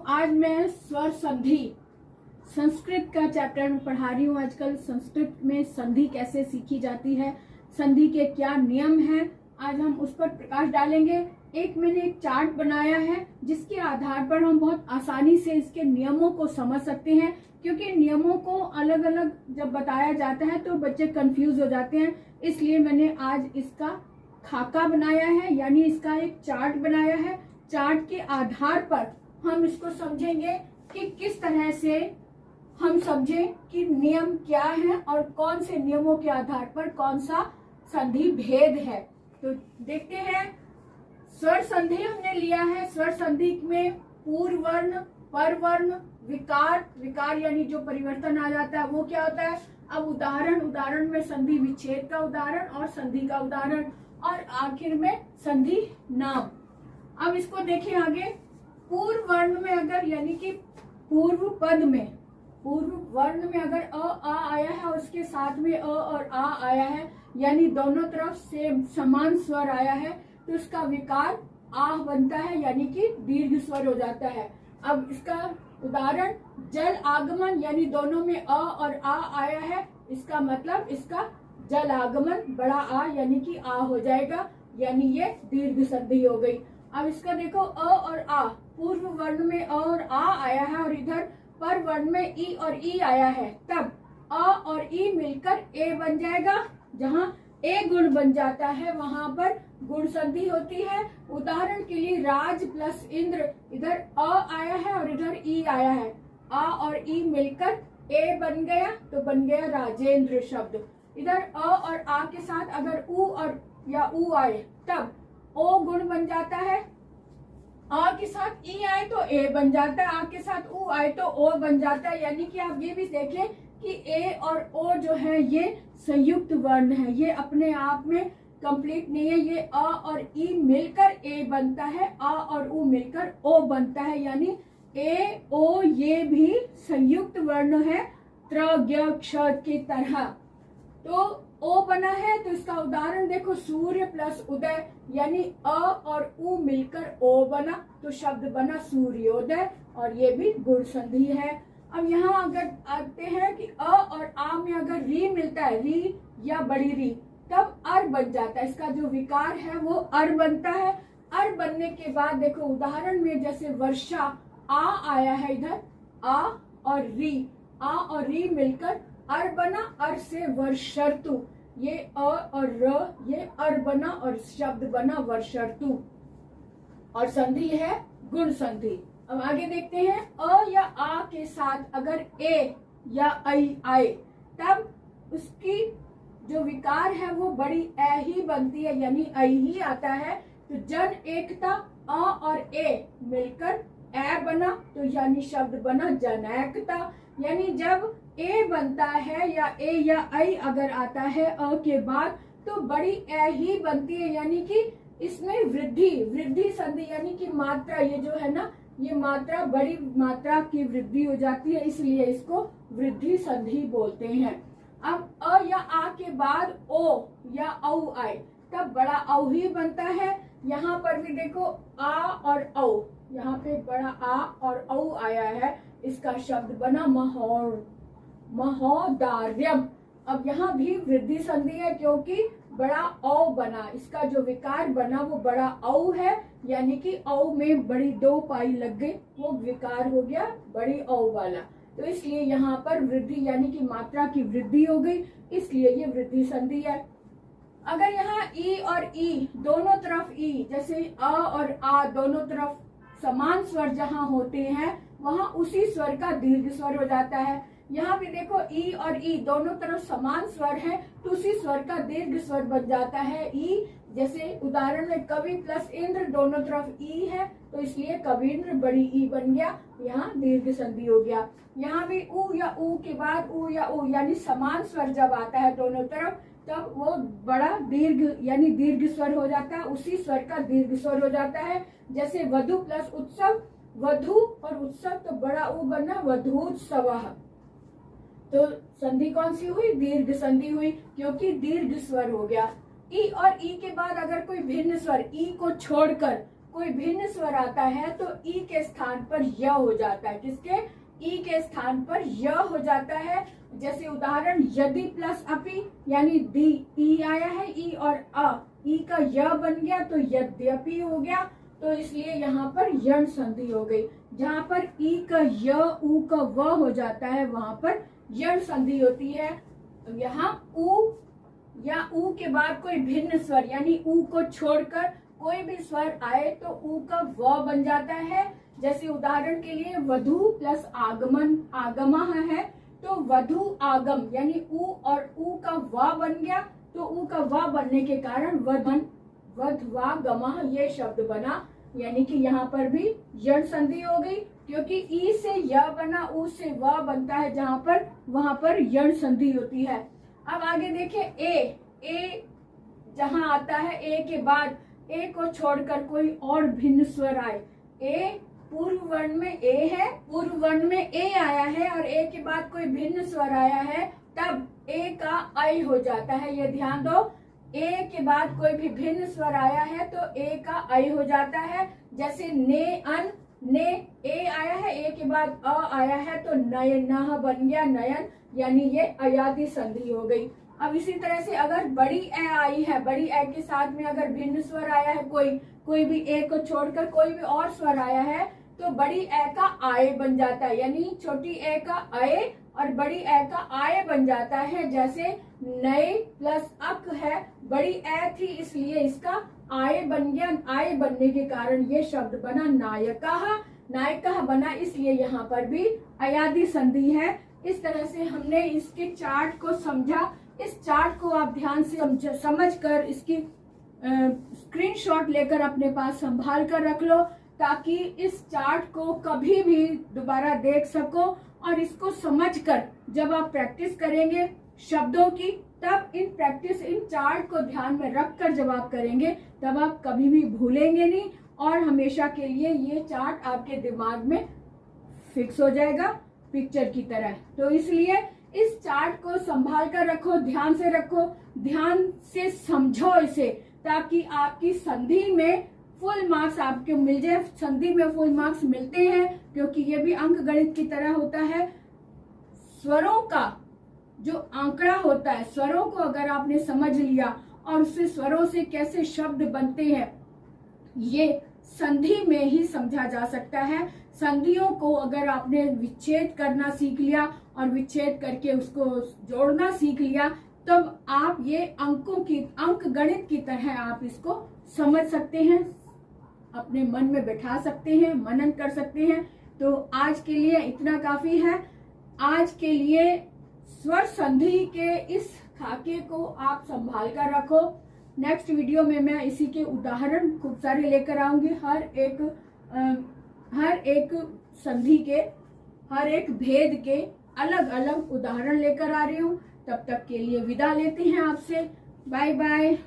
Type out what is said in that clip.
आज मैं स्वर संधि संस्कृत का चैप्टर में पढ़ा रही हूँ। आजकल संस्कृत में संधि कैसे सीखी जाती है, संधि के क्या नियम हैं, आज हम उस पर प्रकाश डालेंगे। मैंने एक चार्ट बनाया है जिसके आधार पर हम बहुत आसानी से इसके नियमों को समझ सकते हैं, क्योंकि नियमों को अलग अलग जब बताया जाता है तो बच्चे कंफ्यूज हो जाते हैं। इसलिए मैंने आज इसका खाका बनाया है, यानी इसका एक चार्ट बनाया है। चार्ट के आधार पर हम इसको समझेंगे कि किस तरह से हम समझें कि नियम क्या है और कौन से नियमों के आधार पर कौन सा संधि भेद है। तो देखते हैं। स्वर संधि हमने लिया है। स्वर संधि में पूर्व वर्ण, पर वर्ण, विकार यानी जो परिवर्तन आ जाता है वो क्या होता है। अब उदाहरण में संधि विच्छेद का उदाहरण और संधि का उदाहरण, और आखिर में संधि नाम। अब इसको देखें आगे। पूर्व वर्ण में अगर यानी कि पूर्व वर्ण में अगर आ आया है और उसके साथ में अ और आ आया है, यानी दोनों तरफ सेम समान स्वर आया है, तो उसका विकार आह बनता है, यानी कि दीर्घ स्वर हो जाता है। अब इसका उदाहरण जल आगमन, यानी दोनों में अ और आ आया है, इसका मतलब इसका जल आगमन बड़ा आ यानी कि आ हो जाएगा, यानी ये दीर्घ संधि हो गई। अब इसका देखो अ और आ, पूर्व वर्ण में अ और आ आया है और इधर पर वर्ण में ई और ई आया है, तब अ और ई मिलकर ए बन जाएगा। जहाँ ए गुण बन जाता है वहां पर गुण संधि होती है। उदाहरण के लिए राज प्लस इंद्र, इधर अ आया है और इधर ई आया है, आ और ई मिलकर ए बन गया तो बन गया राजेंद्र शब्द। इधर अ और आ के साथ अगर उ और या उ आए तब ओ गुण बन जाता है, आ के साथ ई आए तो ए बन जाता है, आ के साथ उ आए तो ओ बन जाता है। यानी कि आप ये भी देखें कि ए और ओ जो है ये संयुक्त वर्ण है, ये अपने आप में कंप्लीट नहीं है। ये अ और ई मिलकर ए बनता है, आ और उ मिलकर ओ बनता है, यानी ए ओ ये भी संयुक्त वर्ण है त्र ज्ञ क्ष की तरह। तो ओ बना है तो इसका उदाहरण देखो, सूर्य प्लस उदय, यानी अ और उ मिलकर ओ बना तो शब्द बना सूर्योदय, और ये भी गुण संधि है। अब यहाँ अगर आते हैं कि अ और आ में अगर री मिलता है, री या बड़ी री, तब अर बन जाता है। इसका जो विकार है वो अर बनता है। अर बनने के बाद देखो उदाहरण में जैसे वर्षा, आ आया है इधर, आ और री मिलकर अर बना, अर से वर्षर्तु, ये अ और र ये अर बना और शब्द बना वर्षर्तु, और संधि है गुण संधि। अब आगे देखते हैं। अ या आ के साथ अगर ए या ऐ आए तब उसकी जो विकार है वो बड़ी ए ही बनती है, यानी ऐ ही आता है। तो जन एकता, अ और ए मिलकर ए बना तो यानी शब्द बना जनैकता, यानी जब ए बनता है या ए या ऐ अगर आता है अ के बाद तो बड़ी ए ही बनती है, यानी कि इसमें वृद्धि संधि, यानी कि मात्रा, ये जो है ना ये मात्रा बड़ी मात्रा की वृद्धि हो जाती है, इसलिए इसको वृद्धि संधि बोलते हैं। अब अ या आ के बाद ओ या औ आए तब बड़ा औ ही बनता है। यहाँ पर भी देखो आ और औ, यहाँ पे बड़ा आ और औ आया है, इसका शब्द बना महोदार्यम। अब यहाँ भी वृद्धि संधि है क्योंकि बड़ा औ बना, इसका जो विकार बना वो बड़ा औ है, यानी कि औ में बड़ी दो पाई लग गई, वो विकार हो गया बड़ी औ वाला। तो इसलिए यहाँ पर वृद्धि यानी कि मात्रा की वृद्धि हो गई, इसलिए ये वृद्धि संधि है। अगर यहाँ ई और ई दोनों तरफ ई, जैसे अ और आ दोनों तरफ समान स्वर जहाँ होते हैं वहां उसी स्वर का दीर्घ स्वर हो जाता है। यहाँ भी देखो ई और ई दोनों तरफ समान स्वर है तो उसी स्वर का दीर्घ स्वर बन जाता है ई। जैसे उदाहरण में कवि प्लस इंद्र, दोनों तरफ ई है तो इसलिए कविंद्र बड़ी ई बन गया, यहाँ दीर्घ संधि हो गया। यहाँ भी उ या उ के बाद उ या उ, यानी समान स्वर जब आता है दोनों तरफ तब वो बड़ा दीर्घ यानी दीर्घ स्वर हो जाता है, उसी स्वर का दीर्घ स्वर हो जाता है। जैसे वधु प्लस उत्सव, वधु और उत्सव तो बड़ा उ बना वधूत्सवः, तो संधि कौन सी हुई, दीर्घ संधि हुई, क्योंकि दीर्घ स्वर हो गया। ई और ई के बाद अगर कोई भिन्न स्वर, ई को छोड़कर कोई भिन्न स्वर आता है तो ई के स्थान पर य हो जाता है। किसके? ई के स्थान पर य हो जाता है। जैसे उदाहरण यदि प्लस अपि, यानी दी, ई आया है, ई और अ, ई का य बन गया तो यद्यपि हो गया, तो इसलिए यहाँ पर यण संधि हो गई। जहाँ पर ई का य, ऊ का व हो जाता है वहां पर यण संधि होती है। यहाँ ऊ या ऊ के बाद कोई भिन्न स्वर, यानी ऊ को छोड़कर कोई भी स्वर आए तो ऊ का व बन जाता है। जैसे उदाहरण के लिए वधु प्लस आगमन, आगमः है तो वधु आगम, यानी ऊ और ऊ का व बन गया, तो ऊ का व बनने के कारण वधवागमः ये शब्द बना। यानी कि यहाँ पर भी यण संधि हो गई, क्योंकि ई से य बना, ऊ से व बनता है जहाँ पर, वहां पर यण संधि होती है। अब आगे देखिए ए जहां आता है, ए के बाद ए को छोड़कर कोई और भिन्न स्वर आए, ए पूर्व वर्ण में ए है, पूर्व वर्ण में ए आया है और ए के बाद कोई भिन्न स्वर आया है, तब ए का ऐ हो जाता है। ये ध्यान दो, ए के बाद कोई भी भिन्न स्वर आया है तो ए का ऐ हो जाता है। जैसे ने अन, ने ए आया है, ए के बाद अ आया है तो नयनः बन गया नयन, यानी ये अयादि संधि हो गई। अब इसी तरह से अगर बड़ी ए आई है, बड़ी ए के साथ में अगर भिन्न स्वर आया है, कोई भी ए को छोड़कर कोई भी और स्वर आया है तो बड़ी ए का आए बन जाता है, यानी छोटी ए का अए और बड़ी ए का आए बन जाता है। जैसे नए प्लस अक है, बड़ी ए थी इसलिए इसका आए बन गया, आए बनने के कारण ये शब्द बना नायकः, नायकः बना, इसलिए यहाँ पर भी अयादि संधि है। इस तरह से हमने इसके चार्ट को समझा। इस चार्ट को आप ध्यान से समझकर इसकी स्क्रीनशॉट लेकर अपने पास संभाल कर रख लो, ताकि इस चार्ट को कभी भी दोबारा देख सको और इसको समझकर जब आप प्रैक्टिस करेंगे शब्दों की, तब इन चार्ट को ध्यान में रखकर जब आप करेंगे तब आप कभी भी भूलेंगे नहीं और हमेशा के लिए ये चार्ट आपके दिमाग में फिक्स हो जाएगा पिक्चर की तरह। तो इसलिए इस चार्ट को संभाल कर रखो, ध्यान से रखो, ध्यान से समझो इसे, ताकि आपकी संधि में फुल मार्क्स आपको मिल जाए। संधि में फुल मार्क्स मिलते हैं क्योंकि ये भी अंक गणित की तरह होता है। स्वरों का जो आंकड़ा होता है, स्वरों को अगर आपने समझ लिया और उससे स्वरों से कैसे शब्द बनते हैं, ये संधि में ही समझा जा सकता है। संधियों को अगर आपने विच्छेद करना सीख लिया और विच्छेद करके उसको जोड़ना सीख लिया, तब आप ये अंक गणित की तरह आप इसको समझ सकते हैं, अपने मन में बैठा सकते हैं, मनन कर सकते हैं। तो आज के लिए इतना काफी है। आज के लिए स्वर संधि के इस खाके को आप संभाल कर रखो। नेक्स्ट वीडियो में मैं इसी के उदाहरण खूब सारे लेकर आऊंगी। हर एक संधि के, हर एक भेद के अलग अलग उदाहरण लेकर आ रही हूँ। तब तक के लिए विदा लेते हैं आपसे। Bye bye.